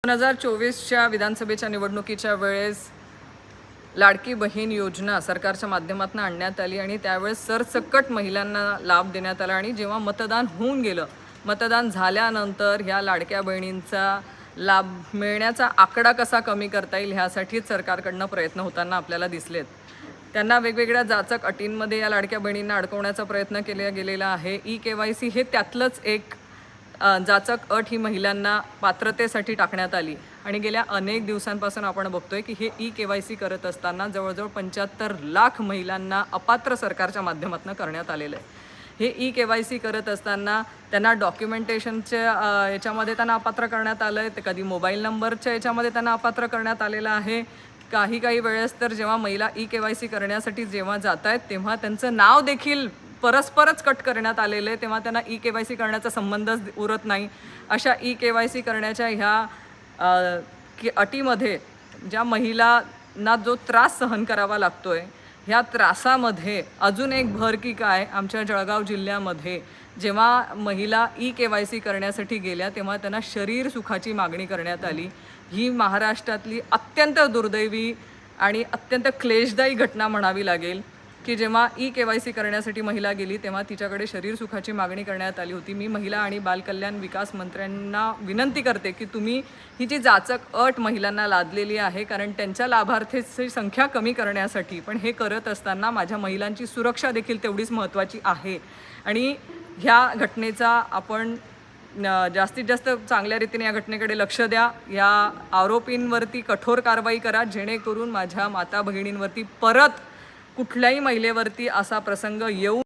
2024च्या विधानसभेच्या निवडणुकीच्या वेळेस लाडकी बहीण योजना सरकारच्या माध्यमातून आणण्यात आली आणि त्यावेळेस सरसकट महिलांना लाभ देण्यात आला आणि जेव्हा मतदान होऊन गेलं, मतदान झाल्यानंतर ह्या लाडक्या बहिणींचा लाभ मिळण्याचा आकडा कसा कमी करता येईल ह्यासाठीच सरकारकडनं प्रयत्न होताना आपल्याला दिसलेत। त्यांना वेगवेगळ्या जाचक अटींमध्ये या लाडक्या बहिणींना अडकवण्याचा प्रयत्न केला गेलेला आहे। ई-केवायसी हे त्यातलंच एक जाचक अट ही महिलांना पात्रतेसाठी टाकण्यात आली आणि गेल्या अनेक दिवसांपासून आपण बघतोय की हे ई-केवायसी करत असताना जवळजवळ 75 लाख महिलांना अपात्र सरकारच्या माध्यमातून करण्यात आलेलं आहे। हे ई-केवायसी करत असताना त्यांना डॉक्युमेंटेशनच्या याच्यामध्ये त्यांना अपात्र करण्यात आलं आहे, कधी मोबाईल नंबरच्या याच्यामध्ये त्यांना अपात्र करण्यात आलेलं आहे। काही वेळेस तर जेव्हा महिला ई-केवायसी करण्यासाठी जेव्हा जात आहेत तेव्हा त्यांचं नाव देखील परस्परच कट करण्यात आलेलं आहे, तेव्हा त्यांना ई-केवायसी करण्याचा संबंधच उरत नाही। अशा ई-केवायसी करण्याच्या ह्या अटीमध्ये ज्या महिलांना जो त्रास सहन करावा लागतोय, ह्या त्रासामध्ये अजून एक भर की काय, आमच्या जळगाव जिल्ह्यामध्ये जेव्हा महिला ई-केवायसी करण्यासाठी गेल्या तेव्हा त्यांना शरीर सुखाची मागणी करण्यात आली। ही महाराष्ट्रातली अत्यंत दुर्दैवी आणि अत्यंत क्लेशदायी घटना म्हणावी लागेल की जेव्हा ई-केवायसी करण्यासाठी महिला गेली तेव्हा तिच्याकडे शरीर सुखाची मागणी करण्यात आली होती। मी महिला आणि बालकल्याण विकास मंत्र्यांना विनंती करते की तुम्ही ही जी जाचक अट महिलांना लादलेली आहे, कारण त्यांच्या लाभार्थीची संख्या कमी करण्यासाठी, पण हे करत असताना माझ्या महिलांची सुरक्षा देखील तेवढीच महत्त्वाची आहे आणि ह्या घटनेचा आपण जास्तीत जास्त चांगल्या रीतीने या घटनेकडे लक्ष द्या। या आरोपींवरती कठोर कारवाई करा जेणेकरून माझ्या माता भगिनींवरती परत कुठल्याही महिलेवरती असा प्रसंग येऊ